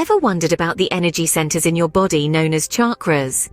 Ever wondered about the energy centers in your body known as chakras?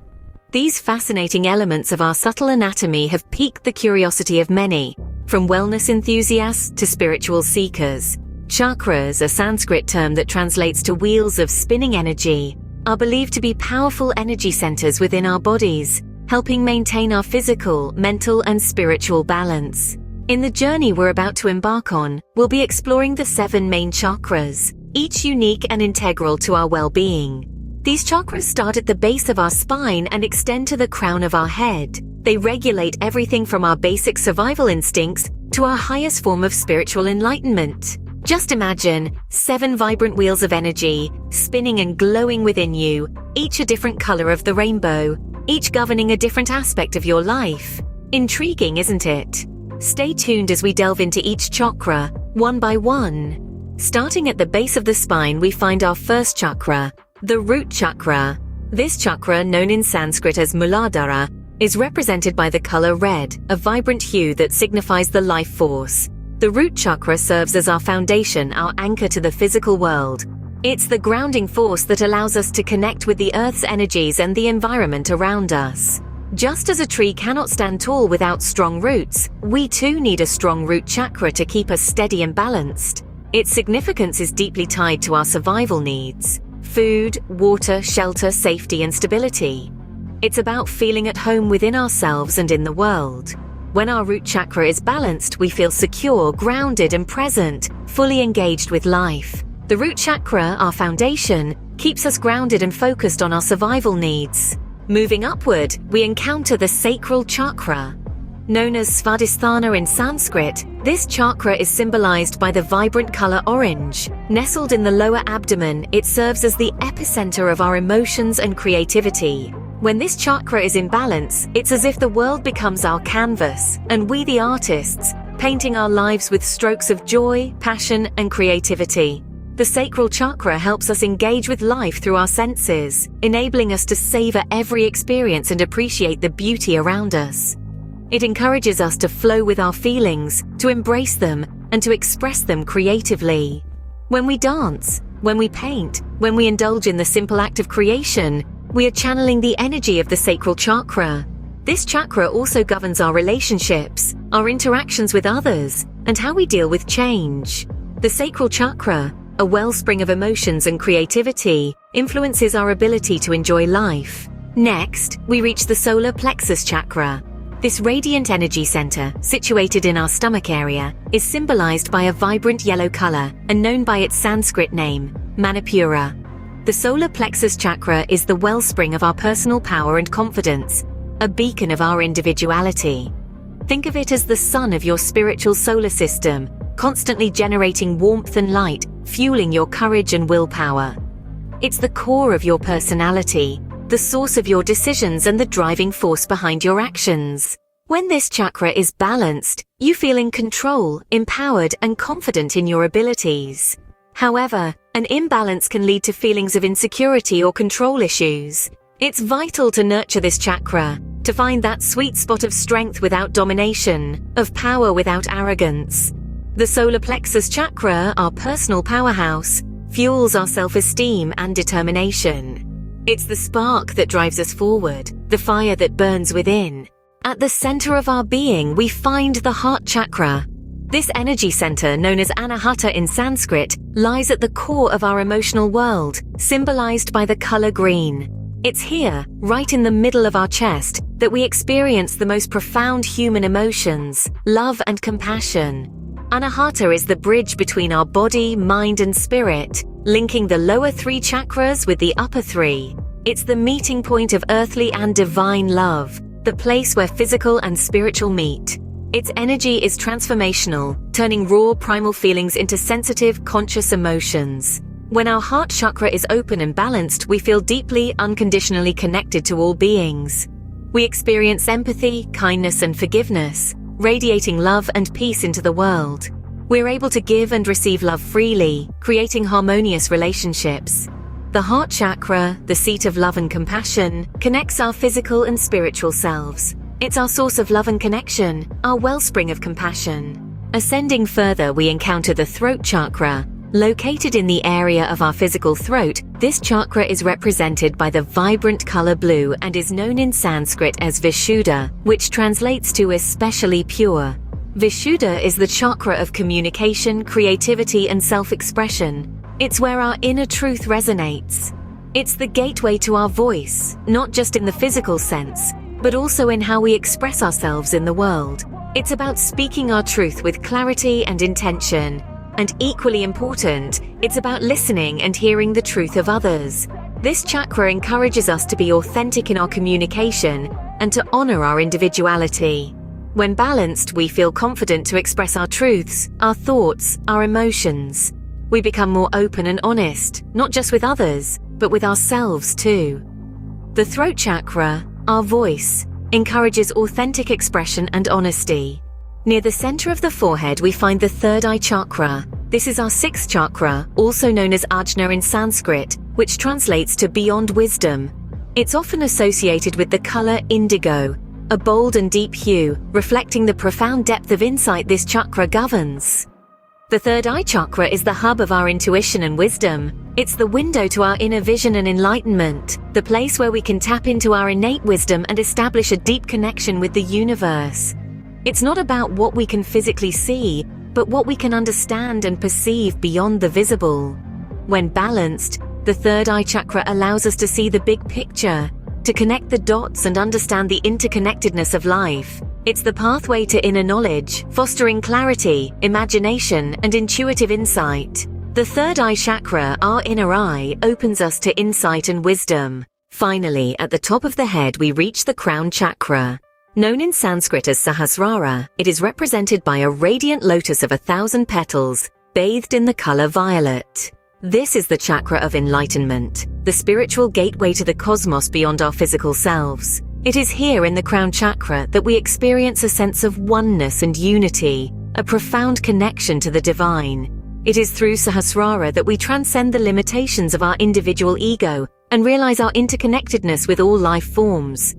These fascinating elements of our subtle anatomy have piqued the curiosity of many, from wellness enthusiasts to spiritual seekers. Chakras, a Sanskrit term that translates to wheels of spinning energy, are believed to be powerful energy centers within our bodies, helping maintain our physical, mental, and spiritual balance. In the journey we're about to embark on, we'll be exploring the 7 main chakras, each unique and integral to our well-being. These chakras start at the base of our spine and extend to the crown of our head. They regulate everything from our basic survival instincts to our highest form of spiritual enlightenment. Just imagine 7 vibrant wheels of energy, spinning and glowing within you, each a different color of the rainbow, each governing a different aspect of your life. Intriguing, isn't it? Stay tuned as we delve into each chakra, one by one. Starting at the base of the spine, we find our first chakra, the root chakra. This chakra, known in Sanskrit as Muladhara, is represented by the color red, a vibrant hue that signifies the life force. The root chakra serves as our foundation, our anchor to the physical world. It's the grounding force that allows us to connect with the Earth's energies and the environment around us. Just as a tree cannot stand tall without strong roots, we too need a strong root chakra to keep us steady and balanced. Its significance is deeply tied to our survival needs: food, water, shelter, safety, and stability. It's about feeling at home within ourselves and in the world. When our root chakra is balanced, we feel secure, grounded, and present, fully engaged with life. The root chakra, our foundation, keeps us grounded and focused on our survival needs. Moving upward, we encounter the sacral chakra. Known as Svadhisthana in Sanskrit, this chakra is symbolized by the vibrant color orange. Nestled in the lower abdomen, it serves as the epicenter of our emotions and creativity. When this chakra is in balance, it's as if the world becomes our canvas, and we the artists, painting our lives with strokes of joy, passion, and creativity. The sacral chakra helps us engage with life through our senses, enabling us to savor every experience and appreciate the beauty around us. It encourages us to flow with our feelings, to embrace them, and to express them creatively. When we dance, when we paint, when we indulge in the simple act of creation, we are channeling the energy of the sacral chakra. This chakra also governs our relationships, our interactions with others, and how we deal with change. The sacral chakra, a wellspring of emotions and creativity, influences our ability to enjoy life. Next, we reach the solar plexus chakra. This radiant energy center, situated in our stomach area, is symbolized by a vibrant yellow color and known by its Sanskrit name, Manipura. The solar plexus chakra is the wellspring of our personal power and confidence, a beacon of our individuality. Think of it as the sun of your spiritual solar system, constantly generating warmth and light, fueling your courage and willpower. It's the core of your personality, the source of your decisions and the driving force behind your actions. When this chakra is balanced, you feel in control, empowered, and confident in your abilities. However, an imbalance can lead to feelings of insecurity or control issues. It's vital to nurture this chakra, to find that sweet spot of strength without domination, of power without arrogance. The solar plexus chakra, our personal powerhouse, fuels our self-esteem and determination. It's the spark that drives us forward, the fire that burns within. At the center of our being, we find the heart chakra. This energy center, known as Anahata in Sanskrit, lies at the core of our emotional world, symbolized by the color green. It's here, right in the middle of our chest, that we experience the most profound human emotions, love and compassion. Anahata is the bridge between our body, mind, and spirit, linking the lower 3 chakras with the upper 3. It's the meeting point of earthly and divine love, the place where physical and spiritual meet. Its energy is transformational, turning raw primal feelings into sensitive, conscious emotions. When our heart chakra is open and balanced, we feel deeply, unconditionally connected to all beings. We experience empathy, kindness, and forgiveness, radiating love and peace into the world. We're able to give and receive love freely, creating harmonious relationships. The heart chakra, the seat of love and compassion, connects our physical and spiritual selves. It's our source of love and connection, our wellspring of compassion. Ascending further, we encounter the throat chakra. Located in the area of our physical throat, this chakra is represented by the vibrant color blue and is known in Sanskrit as Vishuddha, which translates to especially pure. Vishuddha is the chakra of communication, creativity, and self-expression. It's where our inner truth resonates. It's the gateway to our voice, not just in the physical sense, but also in how we express ourselves in the world. It's about speaking our truth with clarity and intention. And equally important, it's about listening and hearing the truth of others. This chakra encourages us to be authentic in our communication and to honor our individuality. When balanced, we feel confident to express our truths, our thoughts, our emotions. We become more open and honest, not just with others, but with ourselves too. The throat chakra, our voice, encourages authentic expression and honesty. Near the center of the forehead, we find the third eye chakra. This is our sixth chakra, also known as Ajna in Sanskrit, which translates to beyond wisdom. It's often associated with the color indigo, a bold and deep hue, reflecting the profound depth of insight this chakra governs. The third eye chakra is the hub of our intuition and wisdom. It's the window to our inner vision and enlightenment, the place where we can tap into our innate wisdom and establish a deep connection with the universe. It's not about what we can physically see, but what we can understand and perceive beyond the visible. When balanced, the third eye chakra allows us to see the big picture, to connect the dots and understand the interconnectedness of life. It's the pathway to inner knowledge, fostering clarity, imagination, and intuitive insight. The third eye chakra, our inner eye, opens us to insight and wisdom. Finally, at the top of the head, we reach the crown chakra. Known in Sanskrit as Sahasrara, it is represented by a radiant lotus of 1,000 petals, bathed in the color violet. This is the chakra of enlightenment, the spiritual gateway to the cosmos beyond our physical selves. It is here in the crown chakra that we experience a sense of oneness and unity, a profound connection to the divine. It is through Sahasrara that we transcend the limitations of our individual ego and realize our interconnectedness with all life forms.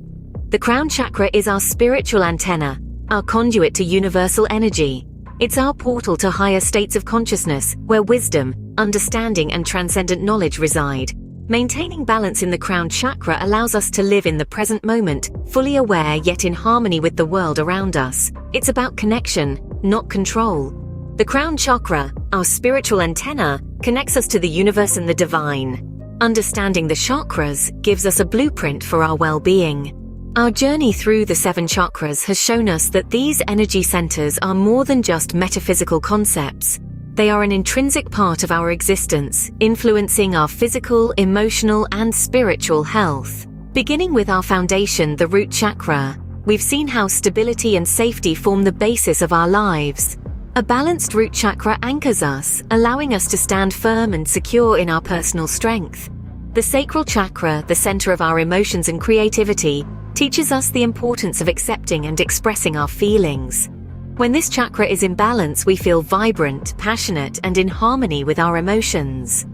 The crown chakra is our spiritual antenna, our conduit to universal energy. It's our portal to higher states of consciousness, where wisdom, understanding, and transcendent knowledge reside. Maintaining balance in the crown chakra allows us to live in the present moment, fully aware yet in harmony with the world around us. It's about connection, not control. The crown chakra, our spiritual antenna, connects us to the universe and the divine. Understanding the chakras gives us a blueprint for our well-being. Our journey through the 7 chakras has shown us that these energy centers are more than just metaphysical concepts. They are an intrinsic part of our existence, influencing our physical, emotional, and spiritual health. Beginning with our foundation, the root chakra, we've seen how stability and safety form the basis of our lives. A balanced root chakra anchors us, allowing us to stand firm and secure in our personal strength. The sacral chakra, the center of our emotions and creativity, teaches us the importance of accepting and expressing our feelings. When this chakra is in balance, we feel vibrant, passionate, and in harmony with our emotions.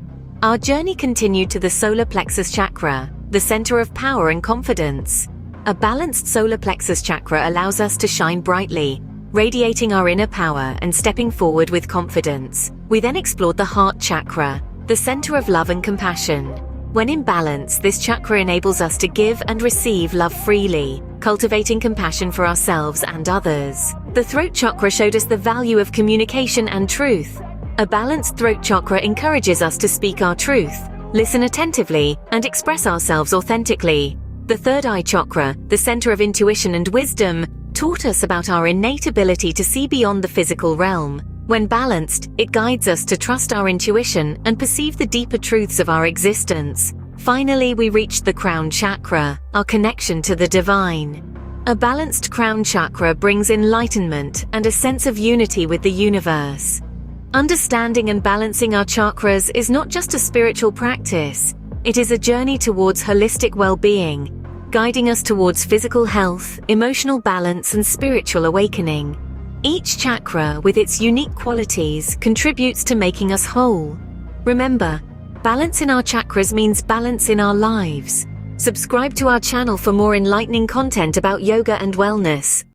Our journey continued to the solar plexus chakra, the center of power and confidence. A balanced solar plexus chakra allows us to shine brightly, radiating our inner power and stepping forward with confidence. We then explored the heart chakra, the center of love and compassion. When in balance, this chakra enables us to give and receive love freely, cultivating compassion for ourselves and others. The throat chakra showed us the value of communication and truth. A balanced throat chakra encourages us to speak our truth, listen attentively, and express ourselves authentically. The third eye chakra, the center of intuition and wisdom, taught us about our innate ability to see beyond the physical realm. When balanced, it guides us to trust our intuition and perceive the deeper truths of our existence. Finally, we reached the crown chakra, our connection to the divine. A balanced crown chakra brings enlightenment and a sense of unity with the universe. Understanding and balancing our chakras is not just a spiritual practice. It is a journey towards holistic well-being, guiding us towards physical health, emotional balance, and spiritual awakening. Each chakra, with its unique qualities, contributes to making us whole. Remember, balance in our chakras means balance in our lives. Subscribe to our channel for more enlightening content about yoga and wellness.